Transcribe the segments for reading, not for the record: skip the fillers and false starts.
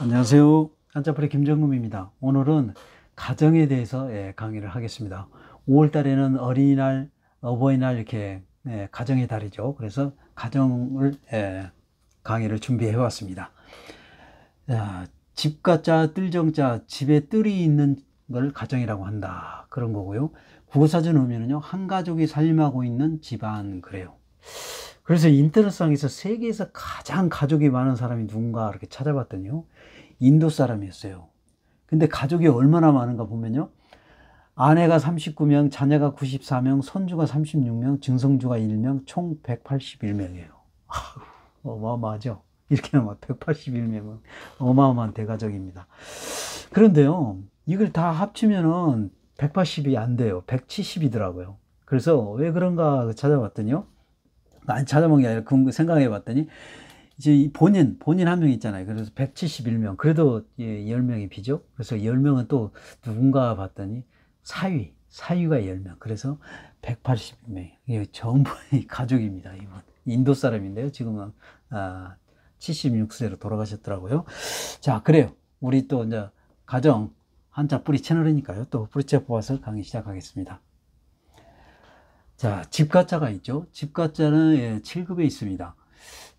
안녕하세요. 한자풀이 김정금입니다. 오늘은 가정에 대해서 강의를 하겠습니다. 5월 달에는 어린이날, 어버이날 이렇게 가정의 달이죠. 그래서 가정을 강의를 준비해 왔습니다. 집가자, 뜰정자, 집에 뜰이 있는 걸 가정이라고 한다. 그런 거고요. 국어사전 의미는요, 한 가족이 살림하고 있는 집안, 그래요. 그래서 인터넷상에서 세계에서 가장 가족이 많은 사람이 누군가 이렇게 찾아봤더니요, 인도 사람이었어요. 근데 가족이 얼마나 많은가 보면요, 아내가 39명, 자녀가 94명, 손주가 36명, 증손주가 1명, 총 181명이에요. 어마어마하죠? 이렇게 나면 181명은 어마어마한 대가족입니다. 그런데요, 이걸 다 합치면은 180이 안 돼요. 170이더라고요. 그래서 왜 그런가 찾아봤더니요, 안 찾아본 게 아니라 생각해 봤더니, 이제 본인 한 명 있잖아요. 그래서 171명. 그래도 10명이 비죠. 그래서 10명은 또 누군가 봤더니 사위가 10명. 그래서 180명. 이게 전부 가족입니다. 이분. 인도 사람인데요. 지금은 76세로 돌아가셨더라고요. 자, 그래요. 우리 또 이제 가정 한자 뿌리 채널이니까요. 또 뿌리채 뽑아서 강의 시작하겠습니다. 자, 집가자가 있죠. 집가자는 7급에 있습니다.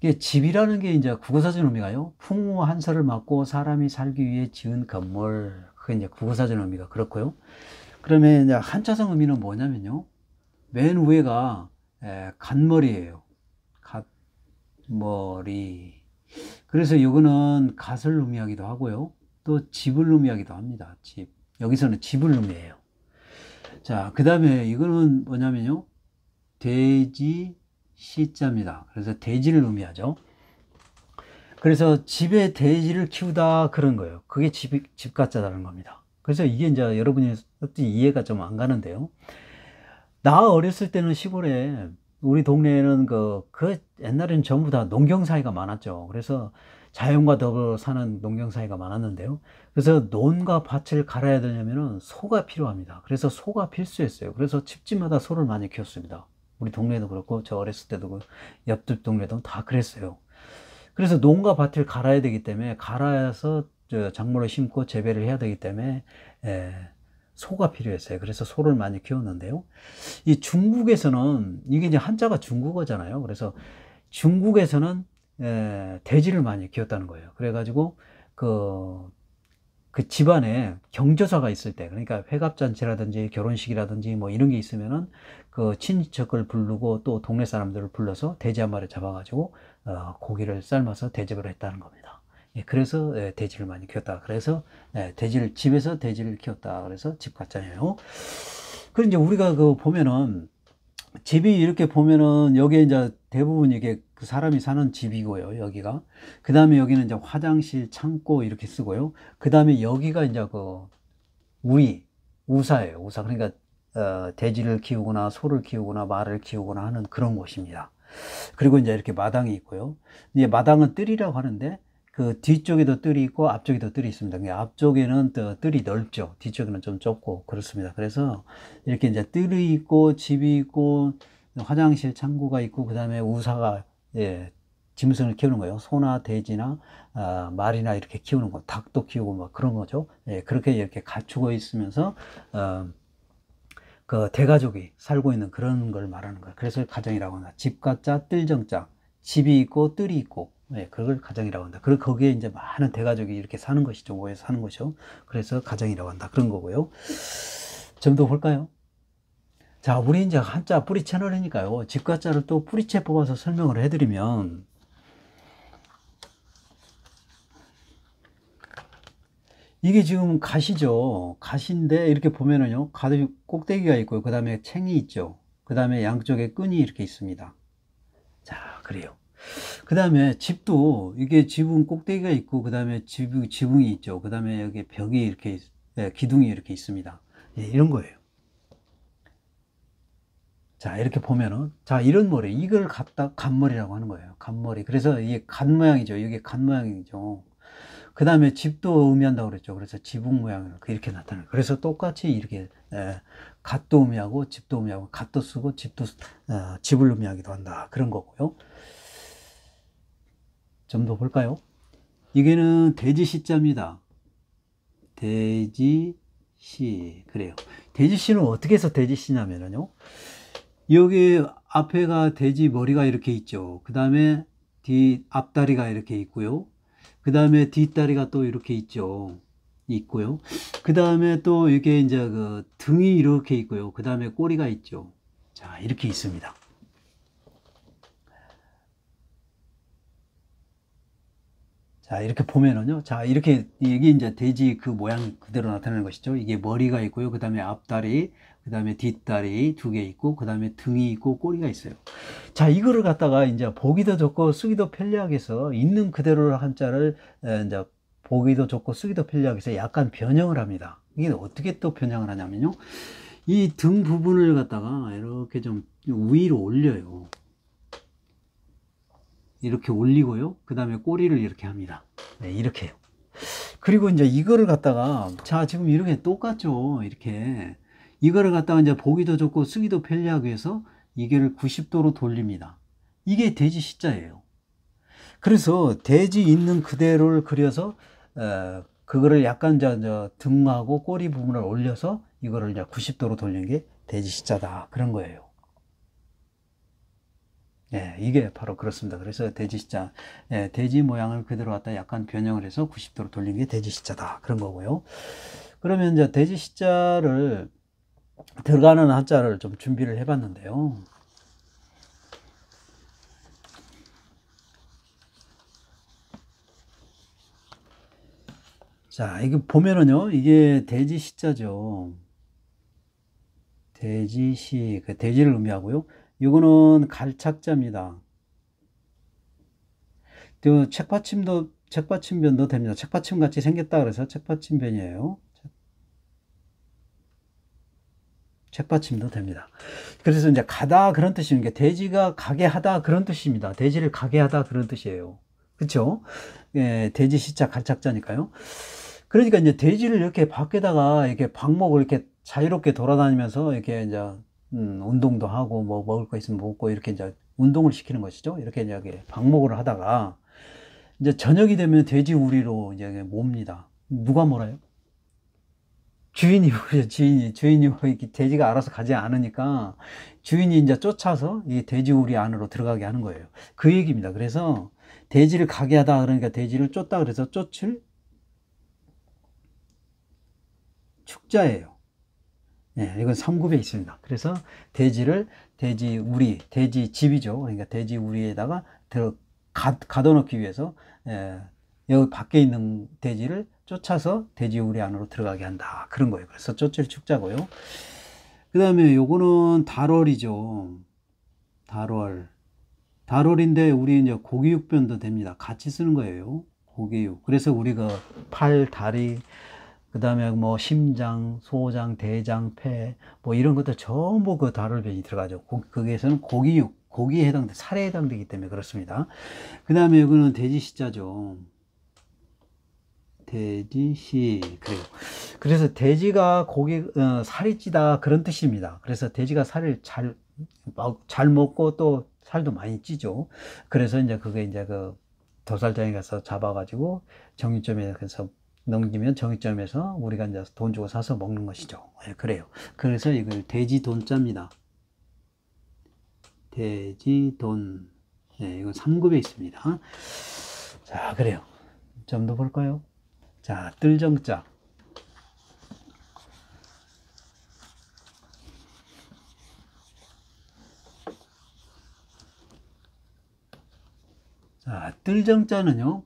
이게 집이라는 게 이제 국어사전 의미가요, 풍무 한서를 맞고 사람이 살기 위해 지은 건물. 그게 이제 국어사전 의미가 그렇고요. 그러면 이제 한자성 의미는 뭐냐면요, 맨 위에가 갓머리예요. 갓머리. 그래서 이거는 갓을 의미하기도 하고요, 또 집을 의미하기도 합니다. 집. 여기서는 집을 의미해요. 자, 그 다음에 이거는 뭐냐면요, 돼지 시자입니다. 그래서 돼지를 의미하죠. 그래서 집에 돼지를 키우다, 그런 거예요. 그게 집가자라는 겁니다. 그래서 이게 이제 여러분이 어떻게 이해가 좀 안 가는데요. 나 어렸을 때는 시골에, 우리 동네에는 옛날에는 전부 다 농경사회가 많았죠. 그래서 자연과 더불어 사는 농경사회가 많았는데요. 그래서 논과 밭을 갈아야 되려면은 소가 필요합니다. 그래서 소가 필수였어요. 그래서 집집마다 소를 많이 키웠습니다. 우리 동네도 그렇고, 저 어렸을 때도 옆집 동네도 다 그랬어요. 그래서 농가 밭을 갈아야 되기 때문에, 갈아서 작물을 심고 재배를 해야 되기 때문에 소가 필요했어요. 그래서 소를 많이 키웠는데요. 이 중국에서는, 이게 이제 한자가 중국어잖아요. 그래서 중국에서는 돼지를 많이 키웠다는 거예요. 그래가지고 그 집안에 경조사가 있을 때, 그러니까 회갑잔치라든지 결혼식이라든지 뭐 이런 게 있으면은 그 친인척을 부르고 또 동네 사람들을 불러서 돼지 한 마리 잡아가지고 고기를 삶아서 대접을 했다는 겁니다. 그래서 돼지를 많이 키웠다. 그래서 집에서 돼지를 키웠다. 그래서 집 같잖아요. 그리고 이제 우리가 보면은, 집이 이렇게 보면은 여기에 이제 대부분 이게 그 사람이 사는 집이고요, 여기가. 그 다음에 여기는 이제 화장실, 창고 이렇게 쓰고요. 그 다음에 여기가 이제 우사예요, 우사. 그러니까 돼지를 키우거나 소를 키우거나 말을 키우거나 하는 그런 곳입니다. 그리고 이제 이렇게 마당이 있고요. 이제 마당은 뜰이라고 하는데, 그 뒤쪽에도 뜰이 있고 앞쪽에도 뜰이 있습니다. 그러니까 앞쪽에는 뜰이 넓죠. 뒤쪽에는 좀 좁고 그렇습니다. 그래서 이렇게 이제 뜰이 있고 집이 있고 화장실, 창고가 있고, 그 다음에 우사가, 짐승을 키우는 거예요. 소나 돼지나 말이나 이렇게 키우는 거, 닭도 키우고 막 그런 거죠. 그렇게 이렇게 갖추고 있으면서 그 대가족이 살고 있는 그런 걸 말하는 거예요. 그래서 가정이라고 한다. 집가자, 뜰정자. 집이 있고 뜰이 있고, 그걸 가정이라고 한다. 그리고 거기에 이제 많은 대가족이 이렇게 사는 것이죠. 모여서 사는 것이죠. 그래서 가정이라고 한다. 그런 거고요. 좀 더 볼까요? 자, 우리 이제 한자 뿌리 채널이니까요, 집가자를 또 뿌리채 뽑아서 설명을 해드리면, 이게 지금 갓이죠. 갓인데 이렇게 보면은요, 갓이 꼭대기가 있고요. 그 다음에 챙이 있죠. 그 다음에 양쪽에 끈이 이렇게 있습니다. 자, 그래요. 그 다음에 집도, 이게 지붕 꼭대기가 있고, 그 다음에 지붕이 있죠. 그 다음에 여기 벽이 이렇게, 기둥이 이렇게 있습니다. 이런 거예요. 자, 이렇게 보면은, 자, 이런 머리, 이걸 갖다 갓머리라고 하는 거예요. 갓머리. 그래서 이게 갓 모양이죠. 이게 갓 모양이죠. 그 다음에 집도 의미한다고 그랬죠. 그래서 지붕 모양을 이렇게 나타내요. 그래서 똑같이 이렇게 갓도 의미하고 집도 의미하고, 갓도 쓰고 집을 의미하기도 한다. 그런 거고요. 좀 더 볼까요? 이게는 돼지시자입니다. 돼지시. 그래요. 돼지시는 어떻게 해서 돼지시냐면요. 여기 앞에가 돼지 머리가 이렇게 있죠. 그 다음에 앞다리가 이렇게 있고요. 그 다음에 뒷다리가 또 이렇게 있고요. 그 다음에 또 이게 이제 그 등이 이렇게 있고요. 그 다음에 꼬리가 있죠. 자, 이렇게 있습니다. 자, 이렇게 보면은요. 자, 이렇게, 이게 이제 돼지 그 모양 그대로 나타나는 것이죠. 이게 머리가 있고요. 그 다음에 앞다리, 그 다음에 뒷다리 두 개 있고, 그 다음에 등이 있고, 꼬리가 있어요. 자, 이거를 갖다가 이제 보기도 좋고, 쓰기도 편리하게 해서, 있는 그대로 한자를, 이제 보기도 좋고, 쓰기도 편리하게 해서 약간 변형을 합니다. 이게 어떻게 또 변형을 하냐면요. 이 등 부분을 갖다가 이렇게 좀 위로 올려요. 이렇게 올리고요. 그 다음에 꼬리를 이렇게 합니다. 네, 이렇게 해요. 그리고 이제 이거를 갖다가, 자, 지금 이렇게 똑같죠. 이렇게. 이거를 갖다가 이제 보기도 좋고 쓰기도 편리하게 해서 이게를 90도로 돌립니다. 이게 돼지 시자예요. 그래서 돼지 있는 그대로를 그려서, 그거를 약간 등하고 꼬리 부분을 올려서 이거를 이제 90도로 돌리는 게 돼지 시자다. 그런 거예요. 예, 이게 바로 그렇습니다. 그래서 돼지시자, 예, 돼지 모양을 그대로 갖다 약간 변형을 해서 90도로 돌린 게 돼지시자다. 그런 거고요. 그러면 이제 돼지시자를 들어가는 한자를 좀 준비를 해봤는데요. 자, 이거 보면은요, 이게 돼지시자죠. 돼지시, 그 돼지를 의미하고요. 이거는 갈착자입니다. 또 책받침변도 됩니다. 책받침 같이 생겼다 그래서 책받침변이에요. 책받침도 됩니다. 그래서 이제 가다 그런 뜻이는 게 돼지가 가게 하다 그런 뜻입니다. 돼지를 가게 하다 그런 뜻이에요. 그렇죠? 예, 돼지 시자 갈착자니까요. 그러니까 이제 돼지를 이렇게 밖에다가 이렇게 방목을 이렇게 자유롭게 돌아다니면서 이렇게 이제 운동도 하고 뭐 먹을 거 있으면 먹고 이렇게 이제 운동을 시키는 것이죠. 이렇게 이제 방목을 하다가 이제 저녁이 되면 돼지 우리로 이제 몹니다. 누가 몰아요? 주인이 뭐죠? 주인이 뭐 이렇게 돼지가 알아서 가지 않으니까 주인이 이제 쫓아서 이 돼지우리 안으로 들어가게 하는 거예요. 그 얘기입니다. 그래서 돼지를 가게 하다 그러니까 돼지를 쫓다 그래서 쫓을 축자예요. 예, 이건 삼국에 있습니다. 그래서 돼지 집이죠. 그러니까 돼지 우리에다가 가둬놓기 위해서, 여기 밖에 있는 돼지를 쫓아서 돼지 우리 안으로 들어가게 한다. 그런 거예요. 그래서 쫓을 축자고요. 그 다음에 요거는 달월이죠. 달월. 달월인데 우리 이제 고기육변도 됩니다. 같이 쓰는 거예요. 고기육. 그래서 우리가 팔, 다리, 그 다음에 뭐 심장, 소장, 대장, 폐, 뭐 이런 것들 전부 그 달월변이 들어가죠. 거기에서는 고기에 살에 해당되기 때문에 그렇습니다. 그 다음에 이거는 돼지시자죠. 돼지시. 그래요. 그래서 돼지가 살이 찌다 그런 뜻입니다. 그래서 돼지가 살을 잘 먹고 또 살도 많이 찌죠. 그래서 이제 그게 이제 그 도살장에 가서 잡아가지고 정육점에 가서 넘기면 정육점에서 우리가 이제 돈 주고 사서 먹는 것이죠. 예, 그래요. 그래서 이걸 돼지 돈자입니다. 돼지 돈. 예, 이건 3급에 있습니다. 자, 그래요. 좀 더 볼까요? 자, 뜰정자. 자, 뜰정자는요,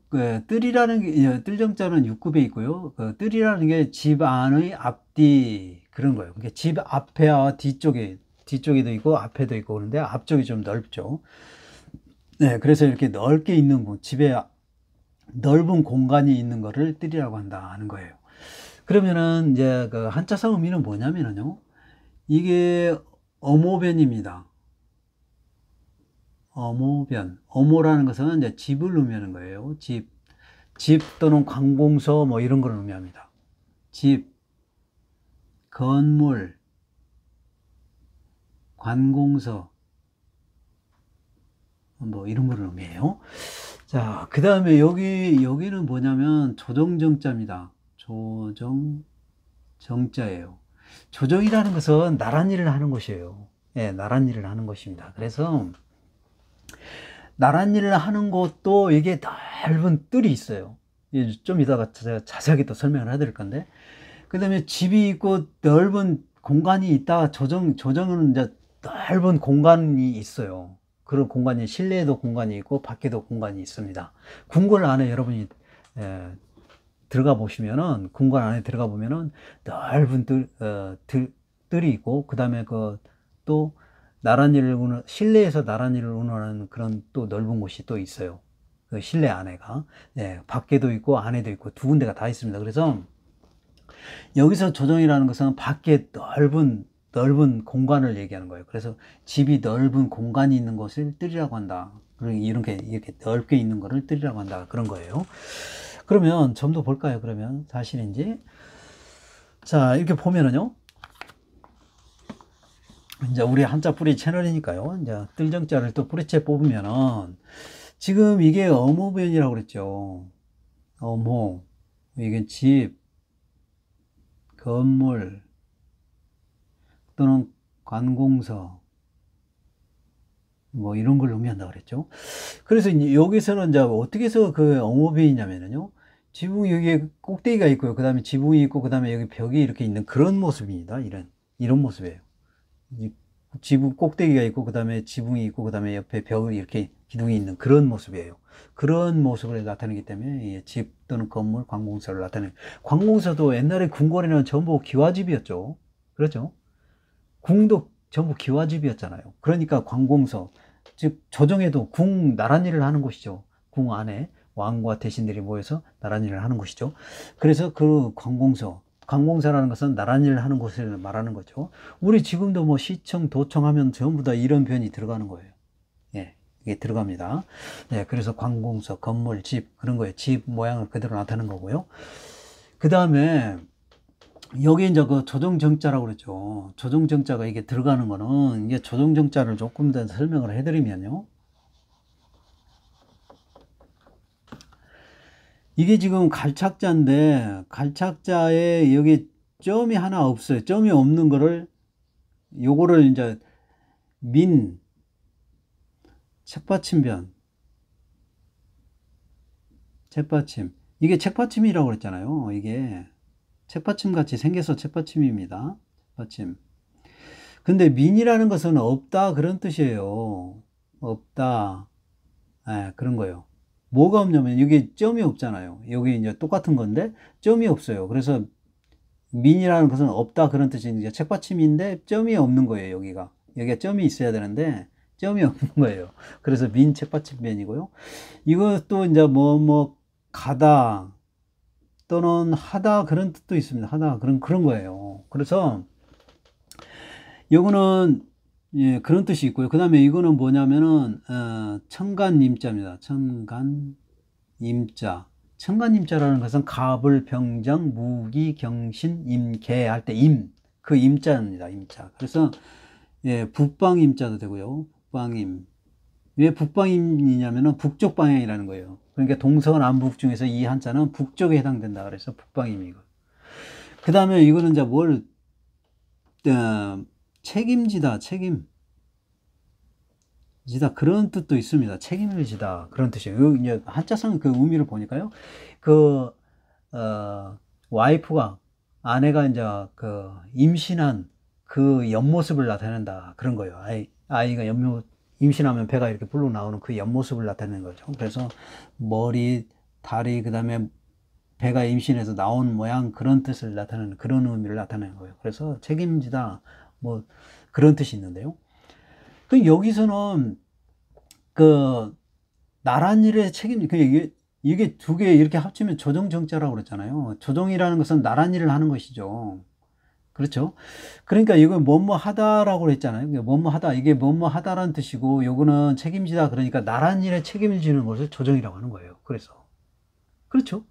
뜰정자는 6급에 있고요. 그 뜰이라는 게 집 안의 앞뒤, 그런 거예요. 그러니까 집 앞에와 뒤쪽에도 있고, 앞에도 있고, 그런데 앞쪽이 좀 넓죠. 네, 그래서 이렇게 넓게 있는 집에 넓은 공간이 있는 거를 뜰이라고 한다 하는 거예요. 그러면은, 이제 그 한자성 의미는 뭐냐면요, 이게 어모변입니다. 어모변. 어모라는 것은 이제 집을 의미하는 거예요. 집 또는 관공서 뭐 이런 걸 의미합니다. 집, 건물, 관공서 뭐 이런 걸 의미해요. 자, 그 다음에 여기는 뭐냐면 조정정자입니다. 조정정자예요. 조정이라는 것은 나란 일을 하는 것이에요. 예, 나란 일을 하는 것입니다. 그래서 나란 일을 하는 것도 이게 넓은 뜰이 있어요. 좀 이따가 제가 자세하게 또 설명을 해드릴 건데, 그 다음에 집이 있고 넓은 공간이 있다. 조정은 이제 넓은 공간이 있어요. 그런 공간이 실내에도 공간이 있고 밖에도 공간이 있습니다. 궁궐 안에 여러분이 들어가 보시면은, 궁궐 안에 들어가 보면은 넓은 뜰이 있고, 그 다음에 또 실내에서 나란히를 운원하는 그런 또 넓은 곳이 또 있어요. 그 실내 안에가. 예, 밖에도 있고 안에도 있고 두 군데가 다 있습니다. 그래서 여기서 조정이라는 것은 밖에 넓은 공간을 얘기하는 거예요. 그래서 집이 넓은 공간이 있는 것을 뜰이라고 한다. 이렇게 넓게 있는 것을 뜰이라고 한다. 그런 거예요. 그러면 좀 더 볼까요? 그러면 사실인지. 자, 이렇게 보면은요. 이제 우리 한자 뿌리 채널이니까요. 이제 뜰정자를 또 뿌리채 뽑으면은 지금 이게 어모변이라고 그랬죠. 어모. 이게 집, 건물, 또는 관공서, 뭐 이런 걸 의미한다고 그랬죠. 그래서 이제 여기서는 이제 어떻게 해서 그 어모변이냐면요. 지붕 여기에 꼭대기가 있고요. 그 다음에 지붕이 있고, 그 다음에 여기 벽이 이렇게 있는 그런 모습입니다. 이런 모습이에요. 지붕 꼭대기가 있고, 그 다음에 지붕이 있고, 그 다음에 옆에 벽이 이렇게 기둥이 있는 그런 모습이에요. 그런 모습을 나타내기 때문에 집 또는 건물, 관공서를 나타내요. 관공서도 옛날에 궁궐에는 전부 기와집이었죠. 그렇죠? 궁도 전부 기와집이었잖아요. 그러니까 관공서, 즉 조정에도 나란 일을 하는 곳이죠. 궁 안에 왕과 대신들이 모여서 나란 일을 하는 곳이죠. 그래서 그 관공서라는 것은 나란 일을 하는 곳을 말하는 거죠. 우리 지금도 뭐 시청, 도청 하면 전부 다 이런 표현이 들어가는 거예요. 예, 이게 들어갑니다. 예, 그래서 관공서, 건물, 집, 그런 거예요. 집 모양을 그대로 나타내는 거고요. 그 다음에 여기 이제 그 조정정자라고 그랬죠. 조정정자가 이게 들어가는 거는, 이게 조정정자를 조금 더 설명을 해드리면요. 이게 지금 갈착자인데, 갈착자에 여기 점이 하나 없어요. 점이 없는 거를, 요거를 이제 책받침변, 책받침. 이게 책받침이라고 그랬잖아요. 이게 책받침 같이 생겨서 책받침입니다. 책받침. 근데 민이라는 것은 없다 그런 뜻이에요. 없다. 예, 그런 거예요. 뭐가 없냐면 여기 점이 없잖아요. 여기 이제 똑같은 건데 점이 없어요. 그래서 민이라는 것은 없다 그런 뜻이 책받침인데 점이 없는 거예요. 여기가 점이 있어야 되는데 점이 없는 거예요. 그래서 민 책받침변이고요. 이것도 이제 가다 또는 하다 그런 뜻도 있습니다. 하다 그런 거예요. 그래서 요거는 예, 그런 뜻이 있고요. 그 다음에 이거는 뭐냐면은 청간임자입니다. 청간임자. 청간임자라는 것은 갑을, 병장, 무기, 경신, 임계 할 때 그 임자입니다. 임자. 그래서 예, 북방임자도 되고요. 북방임. 왜 북방임이냐면은 북쪽 방향이라는 거예요. 그러니까 동서남북 중에서 이 한자는 북쪽에 해당된다. 그래서 북방임이고. 그 다음에 이거는 이제 책임지다, 그런 뜻도 있습니다. 책임을 지다 그런 뜻이에요. 이제 한자성 그 의미를 보니까요. 와이프가 아내가 이제 임신한 그 옆모습을 나타낸다 그런 거예요. 아이가 임신하면 배가 이렇게 불러 나오는 그 옆모습을 나타내는 거죠. 그래서 머리, 다리, 그 다음에 배가 임신해서 나온 모양 그런 뜻을 나타내는 그런 의미를 나타내는 거예요. 그래서 책임지다 그런 뜻이 있는데요. 여기서는 나란 일에 이게 두 개 이렇게 합치면 조정정자라고 그랬잖아요. 조정이라는 것은 나란 일을 하는 것이죠. 그렇죠? 그러니까 이거 하다라고 그랬잖아요. 하다. 이게 하다라는 뜻이고, 요거는 책임지다. 그러니까 나란 일에 책임을 지는 것을 조정이라고 하는 거예요. 그래서. 그렇죠?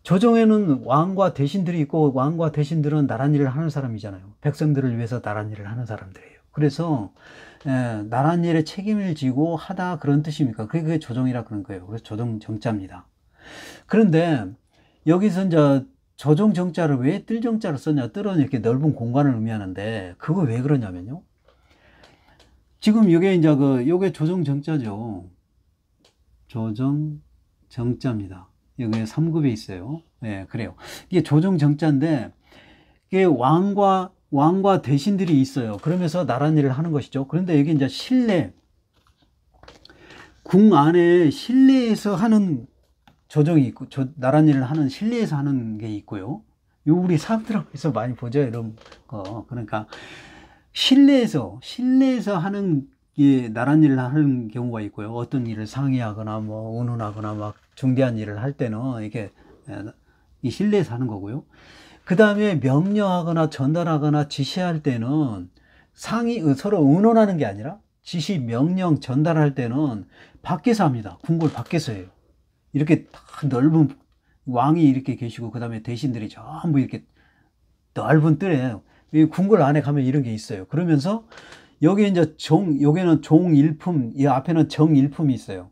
조정에는 왕과 대신들이 있고, 왕과 대신들은 나란 일을 하는 사람이잖아요. 백성들을 위해서 나란 일을 하는 사람들이에요. 그래서 나란 일에 책임을 지고 하다 그런 뜻입니까? 그게 조정이라 그런 거예요. 그래서 조정 정자입니다. 그런데 여기서 이제 조정 정자를 왜 뜰 정자를 썼냐? 뜰은 이렇게 넓은 공간을 의미하는데 그거 왜 그러냐면요. 지금 이게 이제 요게 조정 정자죠. 조정 정자입니다. 여기 3급에 있어요. 예, 그래요. 이게 조정 정자인데 이게 왕과 대신들이 있어요. 그러면서 나란 일을 하는 것이죠. 그런데 여기 이제 실내, 궁 안에 실내에서 하는 조정이 있고, 나란 일을 하는 실내에서 하는 게 있고요. 요 우리 사업드라마에서 많이 보죠, 이런 거. 그러니까 실내에서 하는 나란 일을 하는 경우가 있고요. 어떤 일을 상의하거나 뭐 의논하거나 막 중대한 일을 할 때는 이게 이 실내에서 하는 거고요. 그 다음에 명령하거나 전달하거나 지시할 때는 서로 의논하는 게 아니라 지시, 명령, 전달할 때는 밖에서 합니다. 궁궐 밖에서 해요. 이렇게 다 넓은 왕이 이렇게 계시고 그 다음에 대신들이 전부 이렇게 넓은 뜰에 이 궁궐 안에 가면 이런 게 있어요. 그러면서 여기 이제 여기는 종일품, 이 앞에는 정일품이 있어요.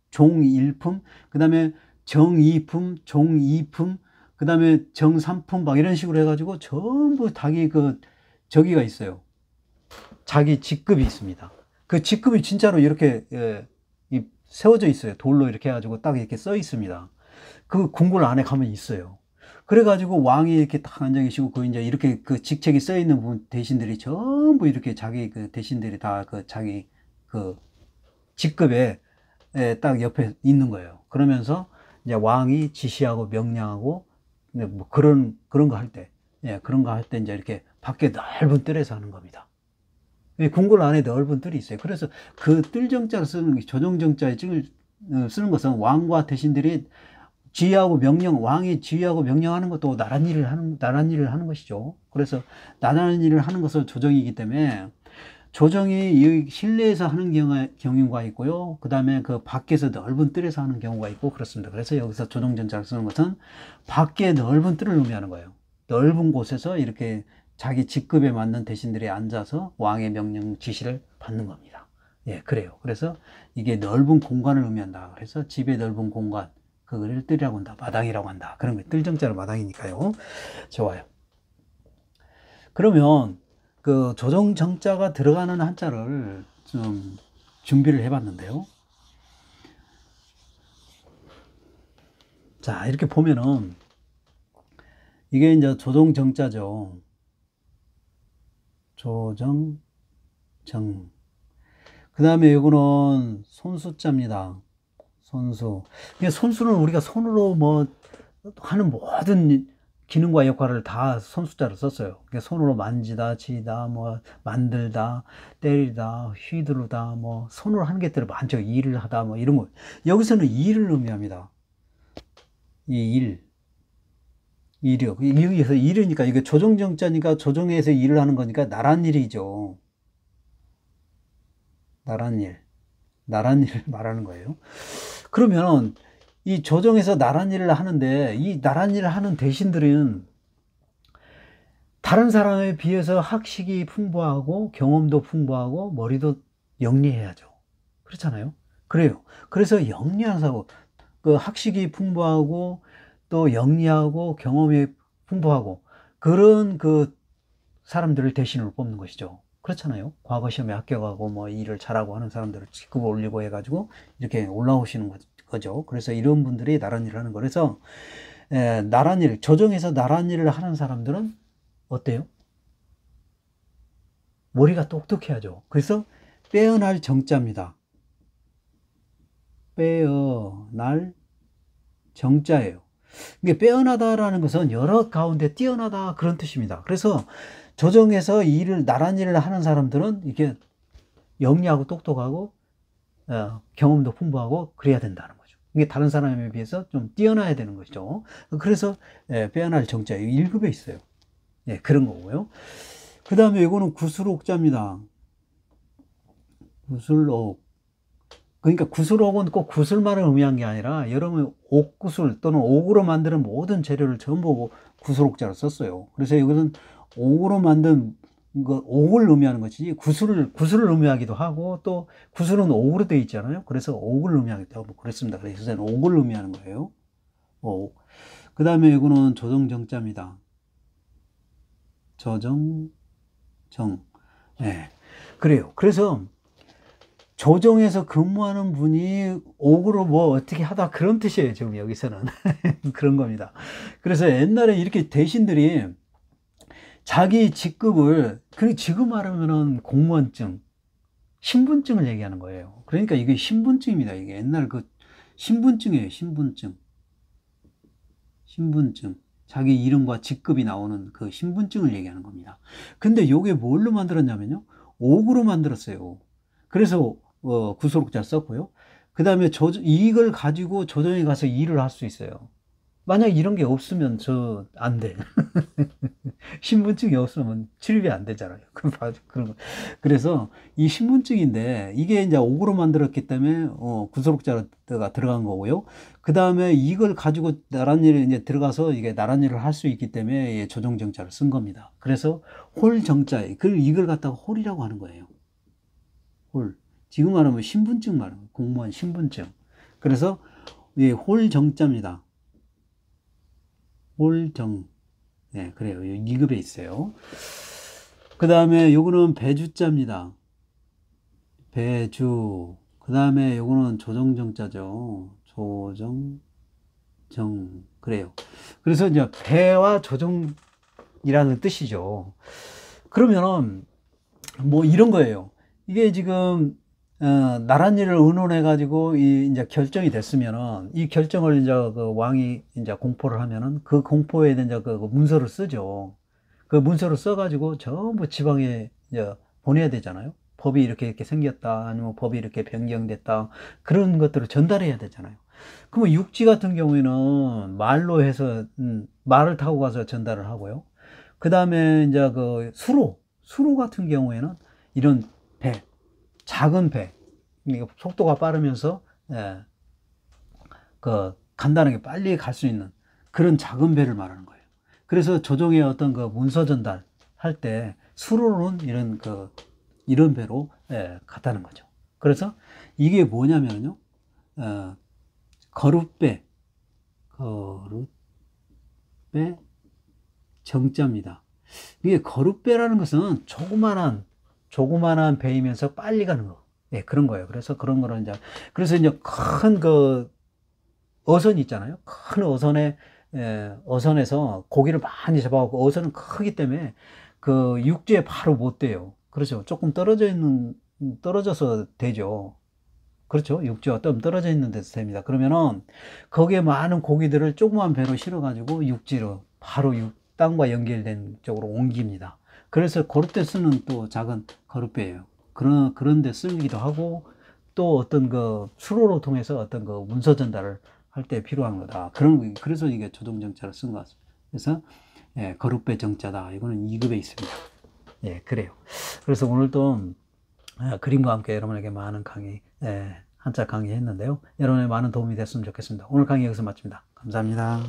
종일품, 그 다음에 정이품, 종이품, 그 다음에 정삼품 막 이런 식으로 해가지고 전부 자기 저기가 있어요. 자기 직급이 있습니다. 그 직급이 진짜로 이렇게 세워져 있어요. 돌로 이렇게 해가지고 딱 이렇게 써 있습니다. 그 궁궐 안에 가면 있어요. 그래가지고 왕이 이렇게 딱 앉아 계시고 그 이제 이렇게 그 직책이 써 있는 부분 대신들이 전부 이렇게 자기 그 대신들이 다 자기 직급에 딱 옆에 있는 거예요. 그러면서 이제 왕이 지시하고 명령하고 뭐 그런 거 할 때, 그런 거 할 때 이제 이렇게 밖에 넓은 뜰에서 하는 겁니다. 궁궐 안에 넓은 뜰이 있어요. 그래서 그 뜰정자를 조정정자에 쓰는 것은 왕과 대신들이 지휘하고 왕이 지휘하고 명령하는 것도 나란 일을 하는 것이죠. 그래서 나란 일을 하는 것은 조정이기 때문에 조정이 이 실내에서 하는 경우가 있고요. 그 다음에 그 밖에서 넓은 뜰에서 하는 경우가 있고 그렇습니다. 그래서 여기서 조정전자를 쓰는 것은 밖에 넓은 뜰을 의미하는 거예요. 넓은 곳에서 이렇게 자기 직급에 맞는 대신들이 앉아서 왕의 명령 지시를 받는 겁니다. 예, 그래요. 그래서 이게 넓은 공간을 의미한다. 그래서 집의 넓은 공간, 그거를 뜰이라고 한다. 마당이라고 한다. 그런 거예요. 뜰정자로 마당이니까요. 좋아요. 그러면 그 조정정자가 들어가는 한자를 좀 준비를 해봤는데요. 자, 이렇게 보면은 이게 이제 조정정자죠. 조정정. 그 다음에 이거는 손수자입니다. 손수. 손수는 우리가 손으로 뭐 하는 모든 기능과 역할을 다 손수자로 썼어요. 손으로 만지다, 지다, 뭐 만들다, 때리다, 휘두르다, 뭐 손으로 하는 것들이 많죠. 일을 하다, 뭐 이런 거. 여기서는 일을 의미합니다. 이 일이요. 여기서 일이니까 이게 조정정자니까 조정에서 일을 하는 거니까 나란 일이죠. 나란 일을 말하는 거예요. 그러면 이 조정에서 나란 일을 하는데 이 나란 일을 하는 대신들은 다른 사람에 비해서 학식이 풍부하고 경험도 풍부하고 머리도 영리해야죠. 그렇잖아요. 그래요. 그래서 영리한 사고, 그 학식이 풍부하고 또 영리하고 경험이 풍부하고 그런 그 사람들을 대신으로 뽑는 것이죠. 그렇잖아요. 과거 시험에 합격하고 뭐 일을 잘하고 하는 사람들을 직급을 올리고 해가지고 이렇게 올라오시는 거죠. 그래서 이런 분들이 나란 일을 하는 거. 그래서 나란 일, 조정에서 나란 일을 하는 사람들은 어때요? 머리가 똑똑해야죠. 그래서 빼어날 정자입니다. 빼어날 정자예요. 이게 빼어나다라는 것은 여러 가운데 뛰어나다 그런 뜻입니다. 그래서 조정에서 나란 일을 하는 사람들은 이게 영리하고 똑똑하고 경험도 풍부하고 그래야 된다는 거죠. 이게 다른 사람에 비해서 좀 뛰어나야 되는 것이죠. 그래서 빼어날 정자예요. 1급에 있어요. 예, 그런 거고요. 그 다음에 이거는 구술옥자입니다. 구술옥. 그러니까 구술옥은 꼭 구슬만을 의미한 게 아니라 여러분 옥구슬 또는 옥으로 만드는 모든 재료를 전부 구술옥자로 썼어요. 그래서 이것은 옥으로 만든 이거 옥을 의미하는 것이지 구슬을 의미하기도 하고 또 구슬은 옥으로 되어 있잖아요. 그래서 옥을 의미하기도 하고 그랬습니다. 그래서 저는 옥을 의미하는 거예요. 옥. 그 다음에 이거는 조정정자입니다. 조정정. 네. 그래요. 그래서 조정에서 근무하는 분이 옥으로 뭐 어떻게 하다 그런 뜻이에요. 지금 여기서는. 그런 겁니다. 그래서 옛날에 이렇게 대신들이 자기 직급을, 지금 말하면은 공무원증, 신분증을 얘기하는 거예요. 그러니까 이게 신분증입니다. 이게 옛날 그 신분증이에요. 신분증. 신분증. 자기 이름과 직급이 나오는 그 신분증을 얘기하는 겁니다. 근데 요게 뭘로 만들었냐면요. 옥으로 만들었어요. 그래서 구속자 썼고요. 그 다음에 이걸 가지고 조정에 가서 일을 할 수 있어요. 만약 이런 게 없으면 안 돼. 신분증이 없으면 출입이 안 되잖아요. 그런 거. 그래서 이 신분증인데 이게 이제 옥으로 만들었기 때문에 구속자가 들어간 거고요. 그 다음에 이걸 가지고 나란 일에 이제 들어가서 이게 나란 일을 할 수 있기 때문에 조정정자를 쓴 겁니다. 그래서 홀정자, 이걸 갖다가 홀이라고 하는 거예요. 홀. 지금 말하면 신분증 말하는 공무원 신분증. 그래서 홀정자입니다. 홀정. 네, 그래요. 2급에 있어요. 그 다음에 요거는 배주자입니다. 배주. 그 다음에 요거는 조정정자죠. 조정정. 그래요. 그래서 이제 배와 조정이라는 뜻이죠. 그러면은 뭐 이런 거예요. 이게 지금 나란 일을 의논해가지고 이제 결정이 됐으면은 이 결정을 이제 그 왕이 이제 공포를 하면은 그 공포에 이제 그 문서를 쓰죠. 그 문서를 써가지고 전부 지방에 이제 보내야 되잖아요. 법이 이렇게 생겼다, 아니면 법이 이렇게 변경됐다, 그런 것들을 전달해야 되잖아요. 그러면 육지 같은 경우에는 말로 해서 말을 타고 가서 전달을 하고요. 그 다음에 이제 그 수로 같은 경우에는 이런 배, 작은 배, 속도가 빠르면서 간단하게 빨리 갈 수 있는 그런 작은 배를 말하는 거예요. 그래서 조정의 어떤 그 문서 전달 할 때 수로는 이런 배로 갔다는 거죠. 그래서 이게 뭐냐면요, 거룻배 정자입니다. 이게 거룻배라는 것은 조그만한 배이면서 빨리 가는 거. 예, 그런 거예요. 그래서 그런 거는 그래서 이제 큰 어선 있잖아요. 큰 어선에서 고기를 많이 잡아갖고 어선은 크기 때문에 그 육지에 바로 못 대요. 그렇죠. 조금 떨어져서 되죠. 그렇죠. 육지와 좀 떨어져 있는 데서 됩니다. 그러면은 거기에 많은 고기들을 조그만 배로 실어가지고 육지로 바로 땅과 연결된 쪽으로 옮깁니다. 그래서 거룻대 쓰는 또 작은 거룻배예요. 그런 데 쓰기도 하고 또 어떤 수로로 통해서 어떤 문서 전달을 할 때 필요한 거다. 그래서 이게 조정정자를 쓴 것 같습니다. 그래서 거룻배 정자다. 이거는 2급에 있습니다. 예, 그래요. 그래서 오늘도 그림과 함께 여러분에게 많은 한자 강의 했는데요. 여러분의 많은 도움이 됐으면 좋겠습니다. 오늘 강의 여기서 마칩니다. 감사합니다.